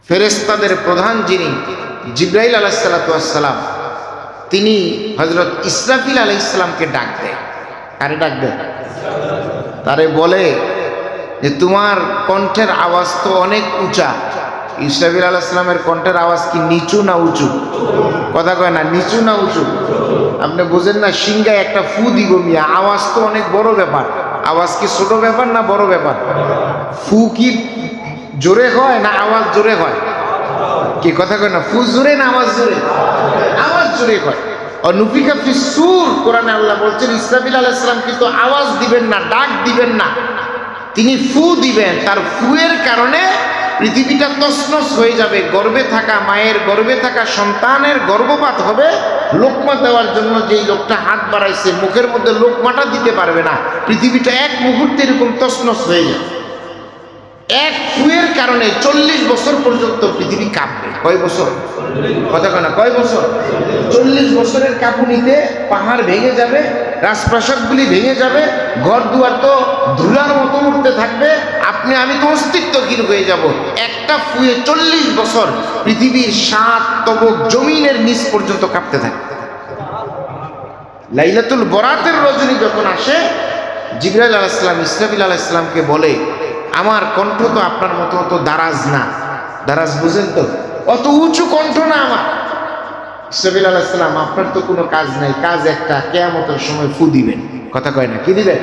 ফেরেশতাদের প্রধান যিনি জিবরাইল আলাইহিস সালাতু ওয়াস সালাম, তিনি হযরত ইসরাফিল আলাইহিস সালামকে ডাক দেয়। কারে ডাক দেয়? তারে বলে যে তোমার কণ্ঠের আওয়াজ তো অনেক উঁচা। ইসরাফিল আলাইহিস সালামের কণ্ঠের আওয়াজ কি নিচু না উঁচু? কথা কয় না, নিচু না উঁচু? আপনি বোঝেন না, সিংহায় একটা ফু দিব মিয়া, আওয়াজ তো অনেক বড় ব্যাপার। আওয়াজ কি ছোট ব্যাপার না বড় ব্যাপার? ফু কি জোরে হয় না আওয়াজ জোরে হয়? কি কথা কয় না, ফু জোরে না আওয়াজ জোরে? আওয়াজ জোরে হয়। অনুফিকা ফিস সূর, কোরআনে আল্লাহ বলছেন ইসরাফিল আলাইহিস সালাম কিন্তু আওয়াজ দিবেন না, ডাক দিবেন না, তিনি ফু দিবেন। তার ফুয়ের কারণে পৃথিবীটা তছনছ হয়ে যাবে। গর্ভে থাকা মায়ের গর্ভে থাকা সন্তানের গর্ভপাত হবে। লোকমা দেওয়ার জন্য যেই লোকটা হাত বাড়াইছে মুখের মধ্যে লোকমাটা দিতে পারবে না। পৃথিবীটা এক মুহূর্তে এরকম তছনছ হয়ে যাবে। এক ফুয়ের কারণে 40 বছর পর্যন্ত পৃথিবী কাঁপবে। কয় বছর? কথা কয় না, কয় বছর? 40 বছরের কাঁপুনিতে পাহাড় ভেঙে যাবে, রাজপ্রাসাদগুলি ভেঙে যাবে, ঘর দুয়ার তো ধুলার মতো উঠতে থাকবে, আপনি আমি তো অস্তিত্বহীন হয়ে যাব। একটা ফুয়ে 40 বছর পৃথিবীর 7 তবক জমিনের নিচ পর্যন্ত কাঁপতে থাকে। লাইলাতুল বরাতের রজনী যখন আসে, জিবরাইল আলাইহিস সালাম ইসরাফিল আলাইহিস সালামকে বলে, আমার কণ্ঠ তো আপনার মতো অত দারাজ না। দারাজ বুঝেন তো? অত উঁচু কণ্ঠ না আমার। ইসরাফিল আলাইহিস সালাম, আপনার তো কোনো কাজ নাই, কাজ একটা, কিয়ামতের সময় ফু দিবেন। কথা কয় না, কি দিবেন?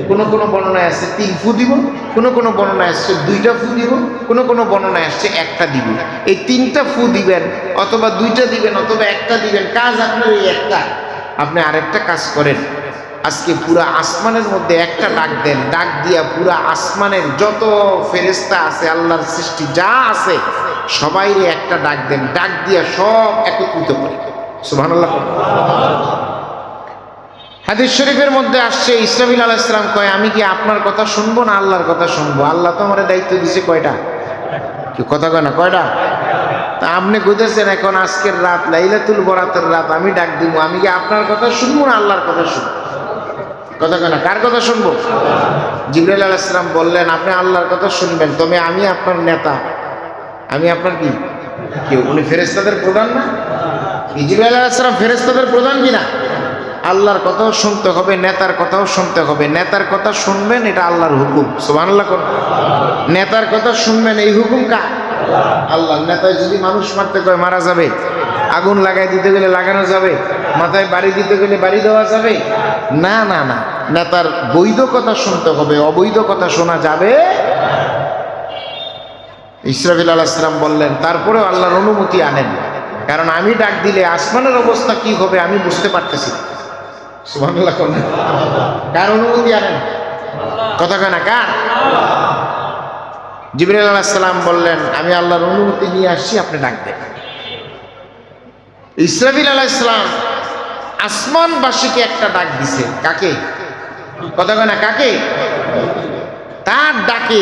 কোন কোন বর্ণনায় আসছে 3 ফু দিব, কোন কোন বর্ণনায় আসছে 2টা ফু দিব, কোন কোন বর্ণনায় আসছে 1টা দিব। এই 3টা ফু দিবেন অথবা 2টা দিবেন অথবা 1টা দিবেন, কাজ আপনার এই একটা। আপনি আরেকটা কাজ করেন, আজকে পুরা আসমানের মধ্যে একটা ডাক দেন, ডাক দিয়া পুরা আসমানের যত ফেরেশতা আছে, আল্লাহর সৃষ্টি যা আছে সবাইরে একটা ডাক দেন, ডাক দিয়া সব একত্রিত করেন। সুবহানাল্লাহ। হাদিস শরীফের মধ্যে আসছে ইসরাফিল আলাইহিস সালাম কয়, আমি কি আপনার কথা শুনবো না আল্লাহর কথা শুনবো? আল্লাহ তো আমার দায়িত্ব দিয়েছে কয়টা? কি কথা কয় না, কয়টা? তা আপনি কইতেছেন এখন আজকের রাত লাইলাতুল বরাতের রাত, আমি ডাক দিব, আমি কি আপনার কথা শুনবো না আল্লাহর কথা শুনবো? কথা কয় না, কার কথা শুনবো? জিবরাইল আলাইহিস সালাম বললেন, আপনি আল্লাহর কথা শুনবেন, তবে আমি আপনার নেতা। আমি আপনার কি কেউ? উনি ফেরেশতাদের প্রধান না? জিবরাইল আলাইহিস সালাম ফেরেশতাদের প্রধান কিনা? আল্লাহর কথাও শুনতে হবে, নেতার কথাও শুনতে হবে। নেতার কথা শুনবেন, এটা আল্লাহর হুকুম। সুবহানাল্লাহ। নেতার কথা শুনবেন, এই হুকুম কার? আল্লাহ। নেতায় যদি মানুষ মারতে কয় মারা যাবে, আগুন লাগাই দিতে গেলে লাগানো যাবে, মাথায় বাড়ি দিতে গেলে বাড়ি দেওয়া যাবে না। না না, নেতার বৈধ কথা শুনতে হবে, অবৈধ কথা শোনা যাবে। ইসরাফিল আলাইহিস সালাম বললেন, তারপরেও আল্লাহর অনুমতি আনেন, কারণ আমি ডাক দিলে আসমানের অবস্থা কি হবে আমি বুঝতে পারতেছি। সুবহানাল্লাহ। কার অনুমতি আনেন? কথা কয় না, কার? জিবরাইল আলাইহিস সালাম বললেন, আমি আল্লাহর অনুমতি নিয়ে আসছি, আপনি ডাক দেন। ইসরাফিল আলাইহিস সালাম আসমানবাসীকে একটা ডাক দিছে। কাকে? কথা কয় না, কাকে? তার ডাকে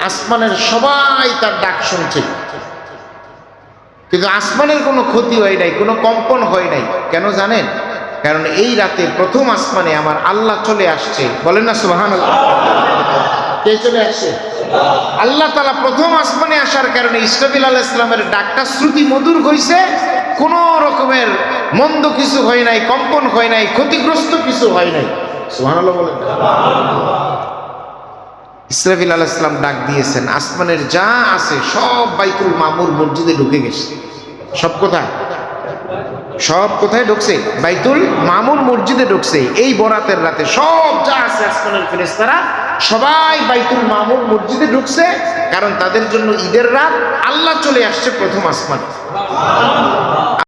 আসমানের সবাই তার ডাক শুনছে, কিন্তু আসমানের কোনো ক্ষতি হয় নাই, কোনো কম্পন হয় নাই। কেন জানেন? কারণ এই রাতে প্রথম আসমানে আমার আল্লাহ চলে আসছে। বলেন না সুবহানাল্লাহ। কে চলে আসছে? আল্লাহ তাআলা প্রথম আসমানে আসার কারণে ইসরাফিল আলাইহিস সালামের ডাকটা শ্রুতি মধুর হইছে। কোন রকমের মন্দ কিছু হয় নাই, কম্পন হয় নাই, ক্ষতিগ্রস্ত কিছু হয় নাই। সুবহানাল্লাহ বলেন। ইসরাফিল আলাইহিস সালাম ডাক দিয়েছেন, আসমানের যা আছে সব বাইতুল মামুর মসজিদে ঢুকে গেছে। সব কোথায়? সব কোথায় ঢুকছে? বাইতুল মামুর মসজিদে ঢুকছে। এই বরাতের রাতে সব যা আছে আসমানের ফেরেশতারা সবাই বাইতুল মামুর মসজিদে ঢুকছে, কারণ তাদের জন্য ঈদের রাত, আল্লাহ চলে আসছে প্রথম আসমানে।